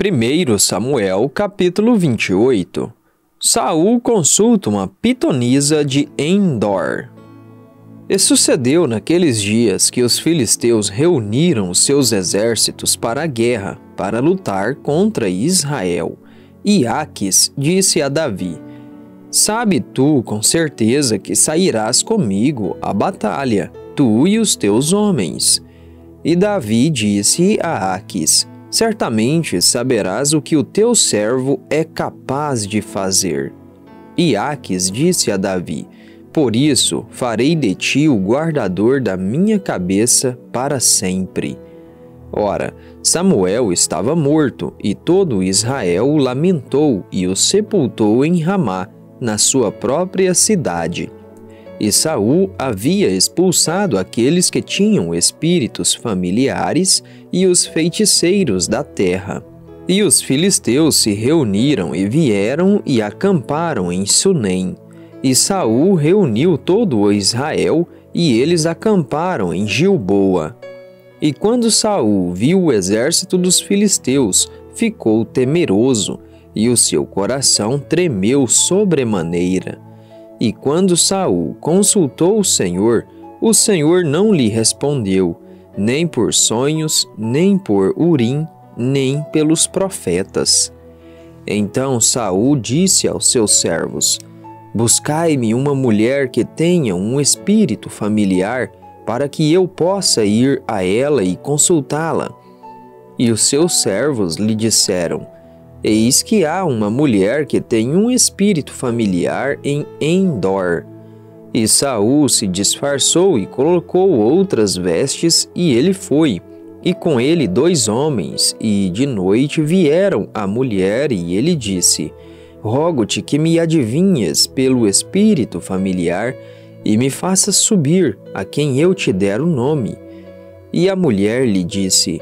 1 Samuel, capítulo 28. Saul consulta uma pitonisa de Endor. E sucedeu naqueles dias que os filisteus reuniram os seus exércitos para a guerra, para lutar contra Israel. E Aquis disse a Davi: Sabe tu com certeza que sairás comigo à batalha, tu e os teus homens. E Davi disse a Aquis: Certamente saberás o que o teu servo é capaz de fazer. E Aquis disse a Davi: Por isso farei de ti o guardador da minha cabeça para sempre. Ora, Samuel estava morto, e todo Israel o lamentou e o sepultou em Ramá, na sua própria cidade. E Saul havia expulsado aqueles que tinham espíritos familiares e os feiticeiros da terra. E os filisteus se reuniram e vieram e acamparam em Sunem. E Saul reuniu todo o Israel, e eles acamparam em Gilboa. E quando Saul viu o exército dos filisteus, ficou temeroso, e o seu coração tremeu sobremaneira. E quando Saul consultou o Senhor não lhe respondeu, nem por sonhos, nem por Urim, nem pelos profetas. Então Saul disse aos seus servos: Buscai-me uma mulher que tenha um espírito familiar, para que eu possa ir a ela e consultá-la. E os seus servos lhe disseram: Eis que há uma mulher que tem um espírito familiar em Endor. E Saul se disfarçou e colocou outras vestes, e ele foi, e com ele 2 homens, e de noite vieram a mulher, e ele disse: Rogo-te que me adivinhes pelo espírito familiar, e me faças subir a quem eu te der o nome. E a mulher lhe disse: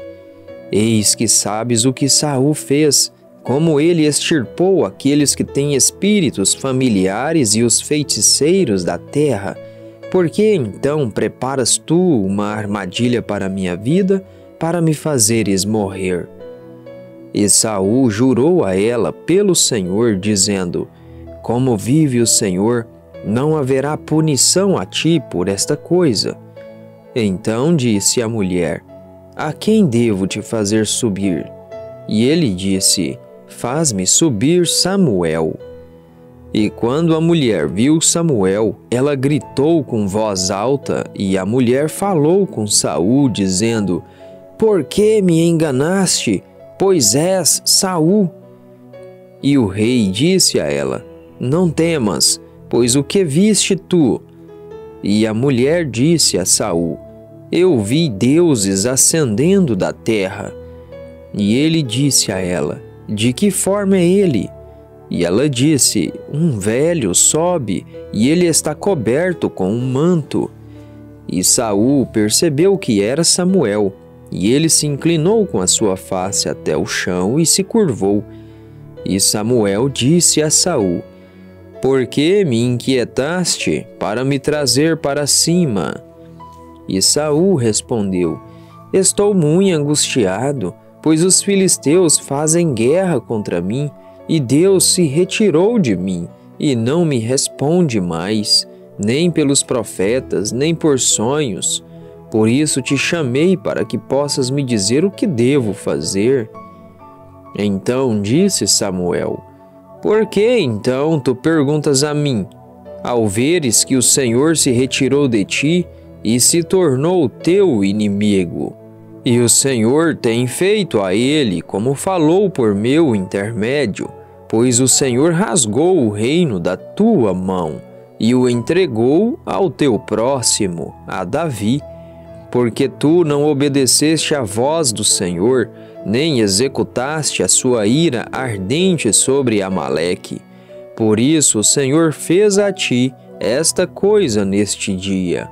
Eis que sabes o que Saul fez, como ele extirpou aqueles que têm espíritos familiares e os feiticeiros da terra. Por que então preparas tu uma armadilha para a minha vida, para me fazeres morrer? E Saul jurou a ela pelo Senhor, dizendo: Como vive o Senhor, não haverá punição a ti por esta coisa. Então disse a mulher: A quem devo te fazer subir? E ele disse: Faz-me subir Samuel. E quando a mulher viu Samuel, ela gritou com voz alta, e a mulher falou com Saul, dizendo: Por que me enganaste? Pois és Saul. E o rei disse a ela: Não temas, pois o que viste tu? E a mulher disse a Saul: Eu vi deuses ascendendo da terra. E ele disse a ela: De que forma é ele? E ela disse: Um velho sobe, e ele está coberto com um manto. E Saul percebeu que era Samuel, e ele se inclinou com a sua face até o chão e se curvou. E Samuel disse a Saul: Por que me inquietaste para me trazer para cima? E Saul respondeu: Estou muito angustiado, pois os filisteus fazem guerra contra mim, e Deus se retirou de mim, e não me responde mais, nem pelos profetas, nem por sonhos. Por isso te chamei para que possas me dizer o que devo fazer. Então disse Samuel: Por que então tu perguntas a mim, ao veres que o Senhor se retirou de ti e se tornou teu inimigo? E o Senhor tem feito a ele como falou por meu intermédio, pois o Senhor rasgou o reino da tua mão e o entregou ao teu próximo, a Davi, porque tu não obedeceste à voz do Senhor, nem executaste a sua ira ardente sobre Amaleque. Por isso o Senhor fez a ti esta coisa neste dia.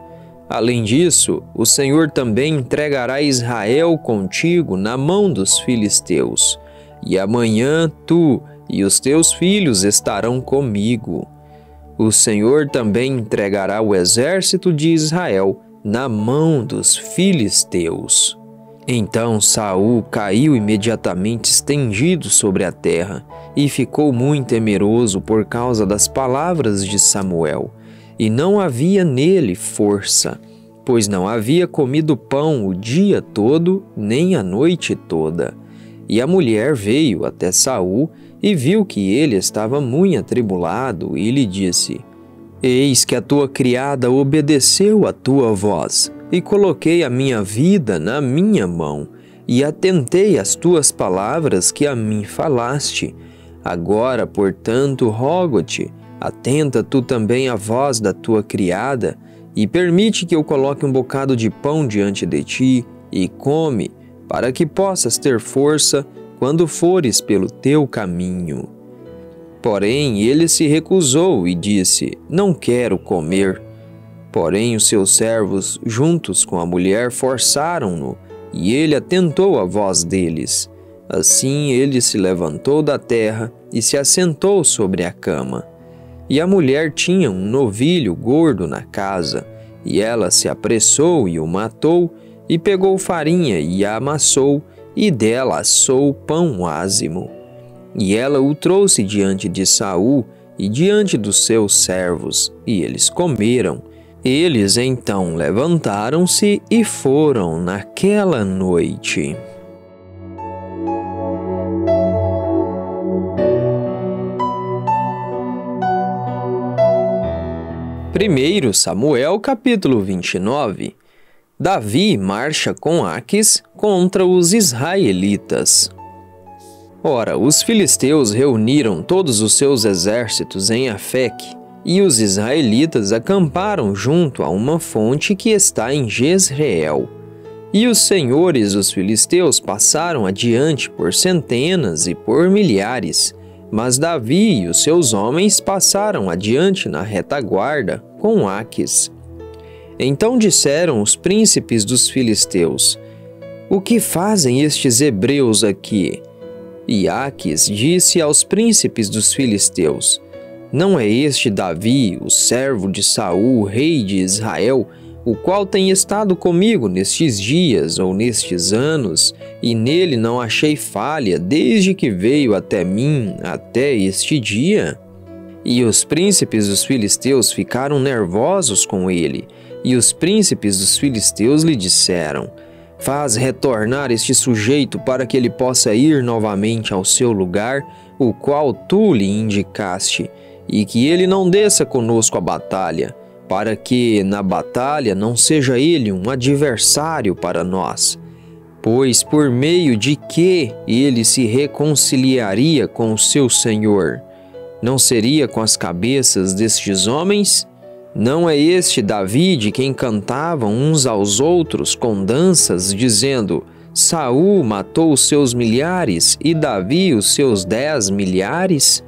Além disso, o Senhor também entregará Israel contigo na mão dos filisteus, e amanhã tu e os teus filhos estarão comigo. O Senhor também entregará o exército de Israel na mão dos filisteus. Então Saul caiu imediatamente estendido sobre a terra e ficou muito temeroso por causa das palavras de Samuel. E não havia nele força, pois não havia comido pão o dia todo, nem a noite toda. E a mulher veio até Saul e viu que ele estava muito atribulado e lhe disse: Eis que a tua criada obedeceu à tua voz, e coloquei a minha vida na minha mão, e atentei às tuas palavras que a mim falaste. Agora, portanto, rogo-te, atenta tu também à voz da tua criada, e permite que eu coloque um bocado de pão diante de ti, e come, para que possas ter força quando fores pelo teu caminho. Porém, ele se recusou e disse: Não quero comer. Porém, os seus servos, juntos com a mulher, forçaram-no, e ele atentou à voz deles. Assim ele se levantou da terra e se assentou sobre a cama. E a mulher tinha um novilho gordo na casa, e ela se apressou e o matou, e pegou farinha e a amassou, e dela assou pão ázimo. E ela o trouxe diante de Saul e diante dos seus servos, e eles comeram. Eles então levantaram-se e foram naquela noite. Primeiro Samuel capítulo 29. Davi marcha com Aquis contra os israelitas. Ora, os filisteus reuniram todos os seus exércitos em Afeque, e os israelitas acamparam junto a uma fonte que está em Jezreel. E os senhores dos filisteus passaram adiante por centenas e por milhares, mas Davi e os seus homens passaram adiante na retaguarda com Aquis. Então disseram os príncipes dos filisteus: O que fazem estes hebreus aqui? E Aquis disse aos príncipes dos filisteus: Não é este Davi, o servo de Saul, rei de Israel, o qual tem estado comigo nestes dias ou nestes anos, e nele não achei falha desde que veio até mim até este dia? E os príncipes dos filisteus ficaram nervosos com ele, e os príncipes dos filisteus lhe disseram: Faz retornar este sujeito para que ele possa ir novamente ao seu lugar, o qual tu lhe indicaste, e que ele não desça conosco à batalha, para que na batalha não seja ele um adversário para nós. Pois por meio de que ele se reconciliaria com o seu senhor? Não seria com as cabeças destes homens? Não é este Davi de quem cantavam uns aos outros com danças, dizendo: Saul matou os seus milhares e Davi os seus 10 milhares?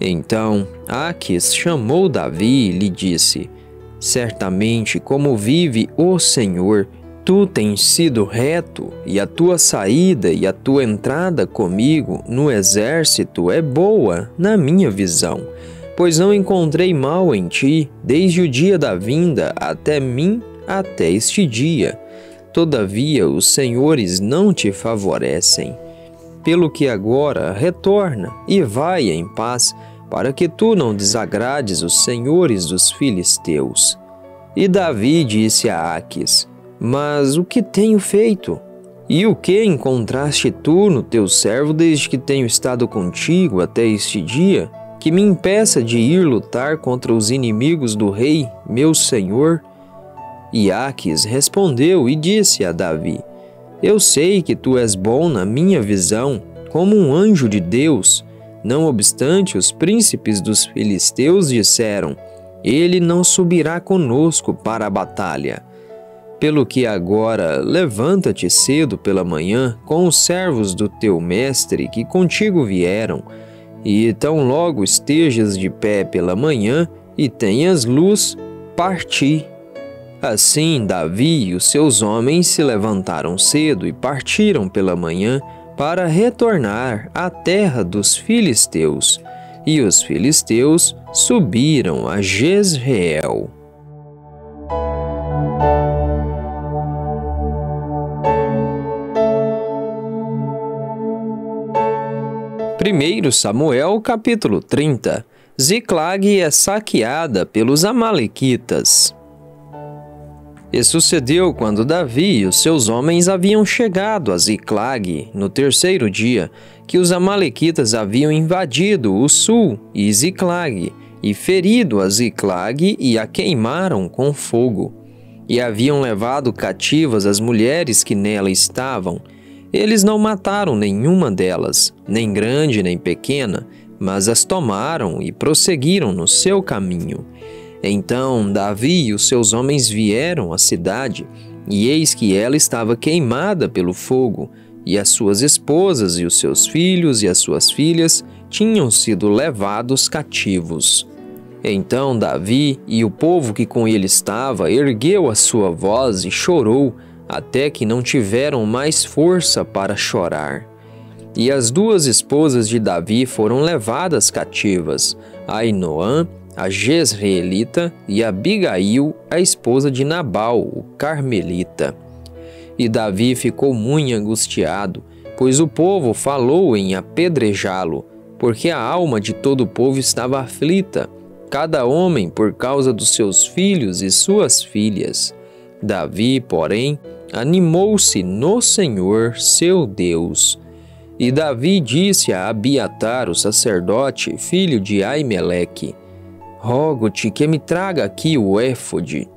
Então Aquis chamou Davi e lhe disse: Certamente, como vive o Senhor, tu tens sido reto, e a tua saída e a tua entrada comigo no exército é boa na minha visão, pois não encontrei mal em ti desde o dia da vinda até mim até este dia. Todavia os senhores não te favorecem. Pelo que agora retorna e vai em paz, para que tu não desagrades os senhores dos filisteus. E Davi disse a Aquis: Mas o que tenho feito? E o que encontraste tu no teu servo desde que tenho estado contigo até este dia, que me impeça de ir lutar contra os inimigos do rei, meu senhor? E Aquis respondeu e disse a Davi: Eu sei que tu és bom na minha visão, como um anjo de Deus. Não obstante, os príncipes dos filisteus disseram: Ele não subirá conosco para a batalha. Pelo que agora levanta-te cedo pela manhã com os servos do teu mestre que contigo vieram, e tão logo estejas de pé pela manhã e tenhas luz, parti. Assim Davi e os seus homens se levantaram cedo e partiram pela manhã para retornar à terra dos filisteus. E os filisteus subiram a Jezreel. 1 Samuel capítulo 30. Ziclag é saqueada pelos amalequitas. E sucedeu quando Davi e os seus homens haviam chegado a Ziclag no terceiro dia, que os amalequitas haviam invadido o sul e Ziclag, e ferido a Ziclag e a queimaram com fogo. E haviam levado cativas as mulheres que nela estavam. Eles não mataram nenhuma delas, nem grande nem pequena, mas as tomaram e prosseguiram no seu caminho. Então Davi e os seus homens vieram à cidade, e eis que ela estava queimada pelo fogo, e as suas esposas e os seus filhos e as suas filhas tinham sido levados cativos. Então Davi e o povo que com ele estava ergueu a sua voz e chorou, até que não tiveram mais força para chorar. E as duas esposas de Davi foram levadas cativas, Ainoã, a Jezreelita, e Abigail, a esposa de Nabal, o Carmelita. E Davi ficou muito angustiado, pois o povo falou em apedrejá-lo, porque a alma de todo o povo estava aflita, cada homem por causa dos seus filhos e suas filhas. Davi, porém, animou-se no Senhor, seu Deus. E Davi disse a Abiatar, o sacerdote, filho de Aimeleque: rogo-te que me traga aqui o éfode.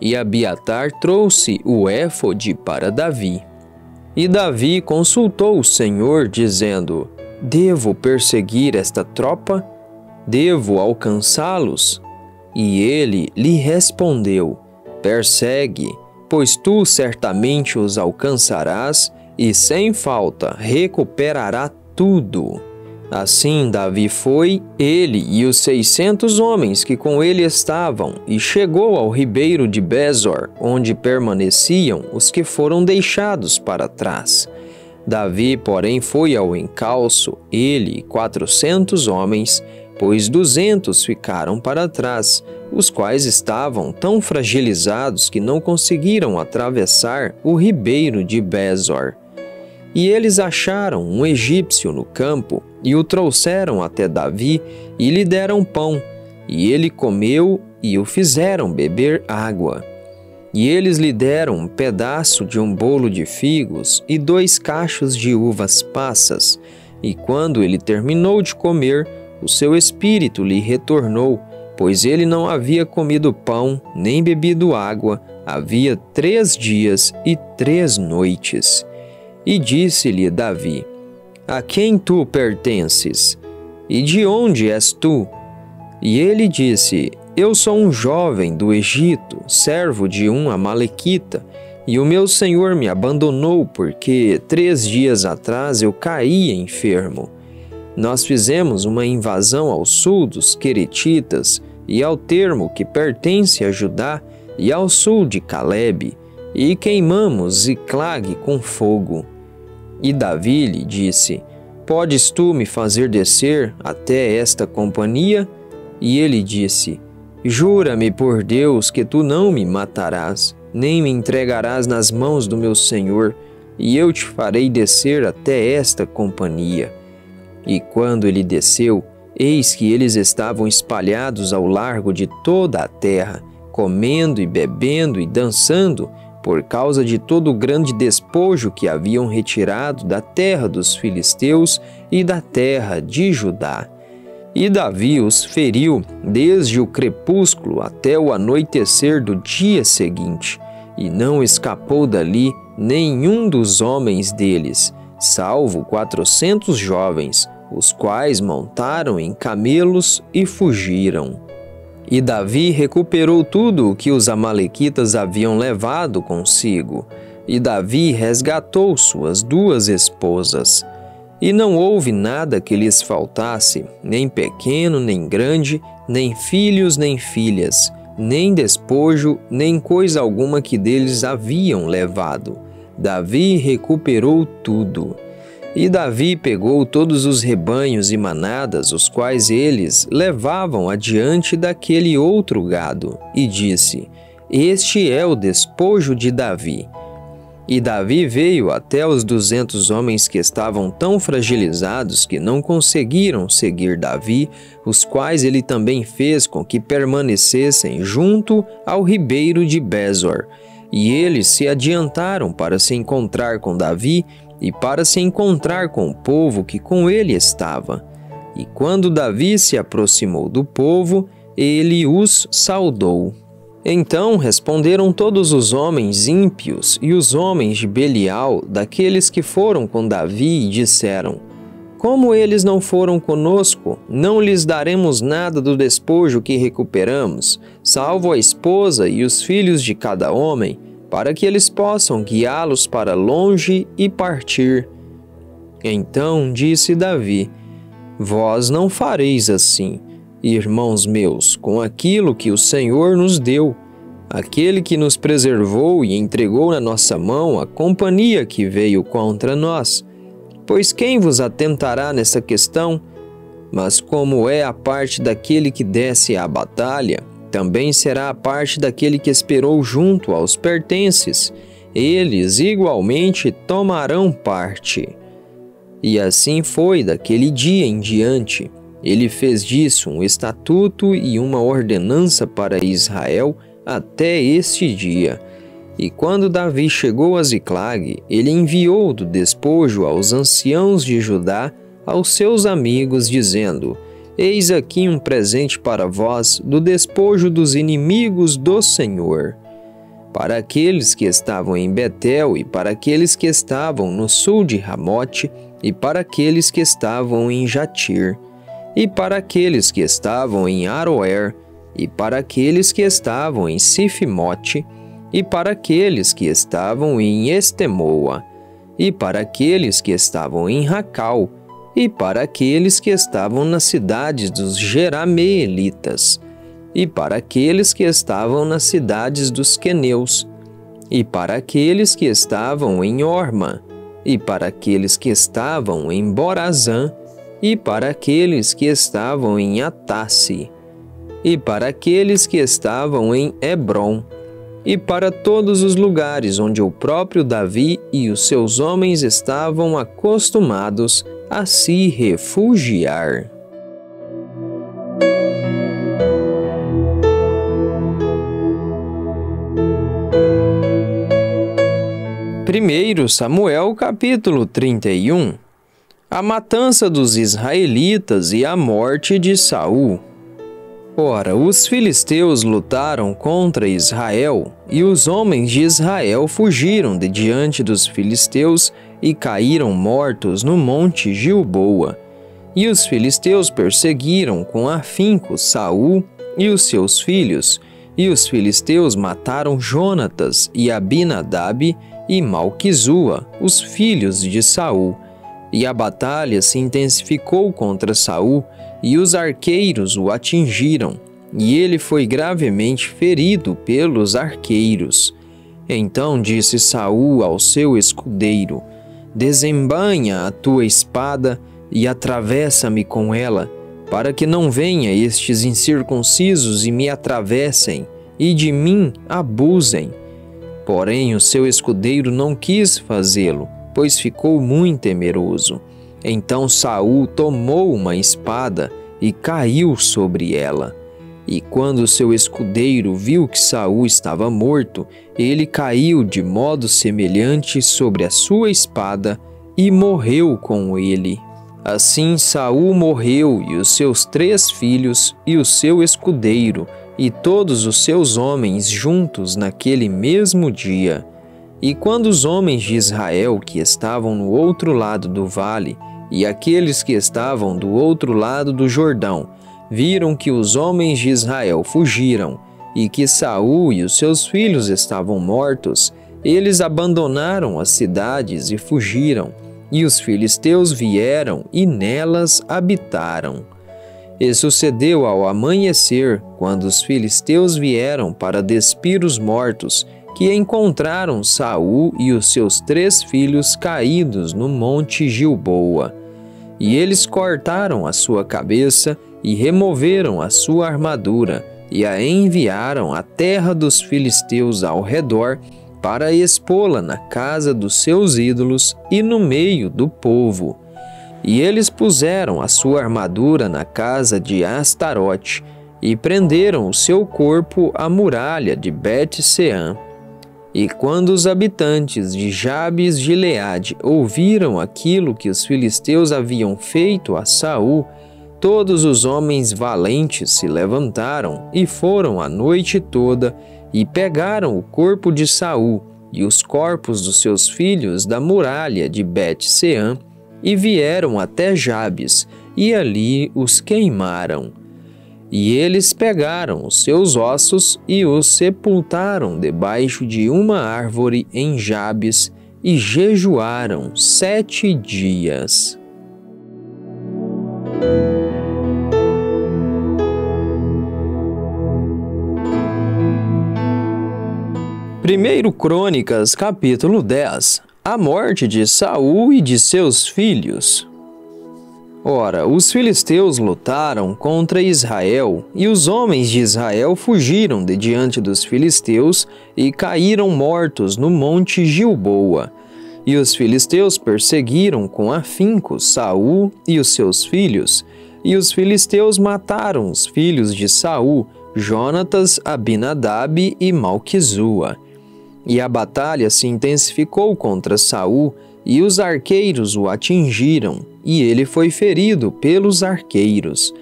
E Abiatar trouxe o éfode para Davi. E Davi consultou o Senhor, dizendo: devo perseguir esta tropa? Devo alcançá-los? E ele lhe respondeu: persegue, pois tu certamente os alcançarás, e sem falta recuperará tudo. Assim Davi foi, ele e os 600 homens que com ele estavam, e chegou ao ribeiro de Besor, onde permaneciam os que foram deixados para trás. Davi, porém, foi ao encalço, ele e 400 homens, pois 200 ficaram para trás, os quais estavam tão fragilizados que não conseguiram atravessar o ribeiro de Besor. E eles acharam um egípcio no campo, e o trouxeram até Davi, e lhe deram pão, e ele comeu, e o fizeram beber água. E eles lhe deram um pedaço de um bolo de figos, e 2 cachos de uvas passas. E quando ele terminou de comer, o seu espírito lhe retornou, pois ele não havia comido pão, nem bebido água, havia 3 dias e 3 noites. E disse-lhe Davi: a quem tu pertences? E de onde és tu? E ele disse: eu sou um jovem do Egito, servo de um amalequita, e o meu senhor me abandonou porque 3 dias atrás eu caí enfermo. Nós fizemos uma invasão ao sul dos Queretitas e ao termo que pertence a Judá e ao sul de Calebe, e queimamos Ziclag com fogo. E Davi lhe disse: podes tu me fazer descer até esta companhia? E ele disse: jura-me por Deus que tu não me matarás, nem me entregarás nas mãos do meu senhor, e eu te farei descer até esta companhia. E quando ele desceu, eis que eles estavam espalhados ao largo de toda a terra, comendo e bebendo e dançando, por causa de todo o grande despojo que haviam retirado da terra dos filisteus e da terra de Judá. E Davi os feriu desde o crepúsculo até o anoitecer do dia seguinte, e não escapou dali nenhum dos homens deles, salvo 400 jovens, os quais montaram em camelos e fugiram. E Davi recuperou tudo o que os amalequitas haviam levado consigo, e Davi resgatou suas 2 esposas. E não houve nada que lhes faltasse, nem pequeno, nem grande, nem filhos, nem filhas, nem despojo, nem coisa alguma que deles haviam levado. Davi recuperou tudo. E Davi pegou todos os rebanhos e manadas, os quais eles levavam adiante daquele outro gado, e disse: este é o despojo de Davi. E Davi veio até os 200 homens que estavam tão fragilizados que não conseguiram seguir Davi, os quais ele também fez com que permanecessem junto ao ribeiro de Besor. E eles se adiantaram para se encontrar com Davi e para se encontrar com o povo que com ele estava. E quando Davi se aproximou do povo, ele os saudou. Então responderam todos os homens ímpios e os homens de Belial, daqueles que foram com Davi, e disseram: como eles não foram conosco, não lhes daremos nada do despojo que recuperamos, salvo a esposa e os filhos de cada homem, para que eles possam guiá-los para longe e partir. Então disse Davi: vós não fareis assim, irmãos meus, com aquilo que o Senhor nos deu, aquele que nos preservou e entregou na nossa mão a companhia que veio contra nós. Pois quem vos atentará nessa questão? Mas como é a parte daquele que desce à batalha, também será a parte daquele que esperou junto aos pertences. Eles igualmente tomarão parte. E assim foi daquele dia em diante. Ele fez disso um estatuto e uma ordenança para Israel até este dia. E quando Davi chegou a Ziclag, ele enviou do despojo aos anciãos de Judá, aos seus amigos, dizendo: eis aqui um presente para vós do despojo dos inimigos do Senhor. Para aqueles que estavam em Betel e para aqueles que estavam no sul de Ramote e para aqueles que estavam em Jatir e para aqueles que estavam em Aroer e para aqueles que estavam em Sifimote e para aqueles que estavam em Estemoa e para aqueles que estavam em Racal e para aqueles que estavam nas cidades dos Jerameelitas e para aqueles que estavam nas cidades dos Queneus e para aqueles que estavam em Orma e para aqueles que estavam em Borazã e para aqueles que estavam em Atasse e para aqueles que estavam em Hebrom e para todos os lugares onde o próprio Davi e os seus homens estavam acostumados a se refugiar. Primeiro Samuel capítulo 31. A matança dos israelitas e a morte de Saul. Ora, os filisteus lutaram contra Israel, e os homens de Israel fugiram de diante dos filisteus e caíram mortos no monte Gilboa. E os filisteus perseguiram com afinco Saul e os seus filhos, e os filisteus mataram Jonatas e Abinadab e Malquizua, os filhos de Saul. E a batalha se intensificou contra Saul, e os arqueiros o atingiram, e ele foi gravemente ferido pelos arqueiros. Então disse Saul ao seu escudeiro: desembainha a tua espada e atravessa-me com ela, para que não venha estes incircuncisos e me atravessem, e de mim abusem. Porém o seu escudeiro não quis fazê-lo, pois ficou muito temeroso. Então Saul tomou uma espada e caiu sobre ela. E quando seu escudeiro viu que Saul estava morto, ele caiu de modo semelhante sobre a sua espada e morreu com ele. Assim Saul morreu, e os seus 3 filhos, e o seu escudeiro, e todos os seus homens juntos naquele mesmo dia. E quando os homens de Israel que estavam no outro lado do vale, e aqueles que estavam do outro lado do Jordão, viram que os homens de Israel fugiram, e que Saul e os seus filhos estavam mortos, eles abandonaram as cidades e fugiram, e os filisteus vieram e nelas habitaram. E sucedeu ao amanhecer, quando os filisteus vieram para despir os mortos, que encontraram Saul e os seus 3 filhos caídos no monte Gilboa. E eles cortaram a sua cabeça e removeram a sua armadura, e a enviaram à terra dos filisteus ao redor, para expô-la na casa dos seus ídolos e no meio do povo. E eles puseram a sua armadura na casa de Astarote e prenderam o seu corpo à muralha de Bet-Sean. E quando os habitantes de Jabes de Gileade ouviram aquilo que os filisteus haviam feito a Saul, todos os homens valentes se levantaram e foram a noite toda e pegaram o corpo de Saul e os corpos dos seus filhos da muralha de Bet-Sean e vieram até Jabes e ali os queimaram. E eles pegaram os seus ossos e os sepultaram debaixo de uma árvore em Jabes e jejuaram 7 dias. Primeiro Crônicas, capítulo 10. A morte de Saul e de seus filhos. Ora, os filisteus lutaram contra Israel, e os homens de Israel fugiram de diante dos filisteus e caíram mortos no monte Gilboa. E os filisteus perseguiram com afinco Saul e os seus filhos, e os filisteus mataram os filhos de Saul, Jonatas, Abinadab e Malquizua. E a batalha se intensificou contra Saul, e os arqueiros o atingiram, e ele foi ferido pelos arqueiros.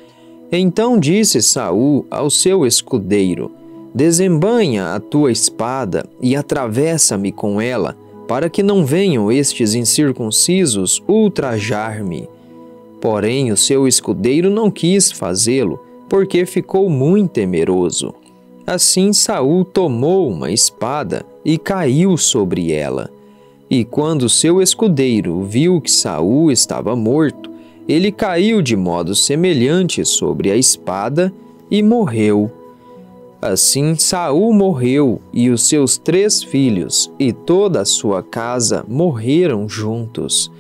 Então disse Saul ao seu escudeiro: Desembainha a tua espada e atravessa-me com ela, para que não venham estes incircuncisos ultrajar-me. Porém o seu escudeiro não quis fazê-lo, porque ficou muito temeroso. Assim Saul tomou uma espada e caiu sobre ela. E quando seu escudeiro viu que Saul estava morto, ele caiu de modo semelhante sobre a espada e morreu. Assim Saul morreu, e os seus 3 filhos e toda a sua casa morreram juntos.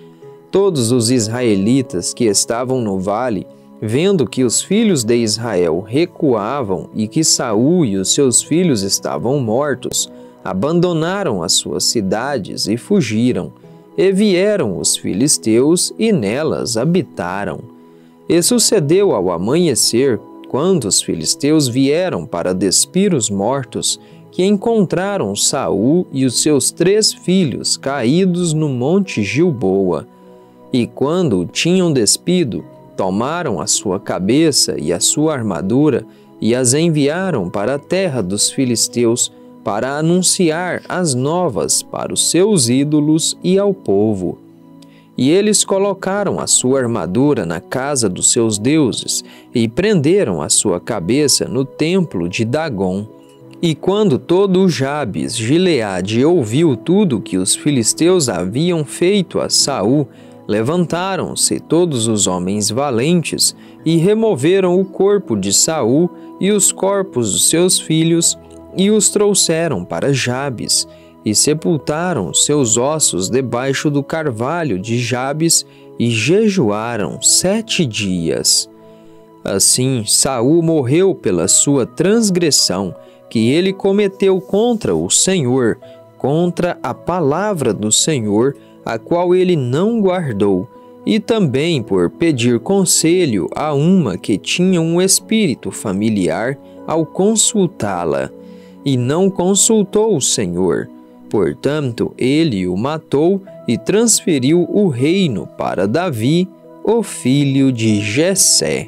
Todos os israelitas que estavam no vale, vendo que os filhos de Israel recuavam e que Saul e os seus filhos estavam mortos, abandonaram as suas cidades e fugiram, e vieram os filisteus e nelas habitaram. E sucedeu ao amanhecer, quando os filisteus vieram para despir os mortos, que encontraram Saul e os seus 3 filhos caídos no monte Gilboa. E quando o tinham despido, tomaram a sua cabeça e a sua armadura e as enviaram para a terra dos filisteus, para anunciar as novas para os seus ídolos e ao povo. E eles colocaram a sua armadura na casa dos seus deuses e prenderam a sua cabeça no templo de Dagom. E quando todo o Jabes Gileade ouviu tudo que os filisteus haviam feito a Saul, levantaram-se todos os homens valentes e removeram o corpo de Saul e os corpos dos seus filhos e os trouxeram para Jabes, e sepultaram seus ossos debaixo do carvalho de Jabes, e jejuaram 7 dias. Assim Saul morreu pela sua transgressão, que ele cometeu contra o Senhor, contra a palavra do Senhor, a qual ele não guardou, e também por pedir conselho a uma que tinha um espírito familiar ao consultá-la. E não consultou o Senhor. Portanto, ele o matou e transferiu o reino para Davi, o filho de Jessé.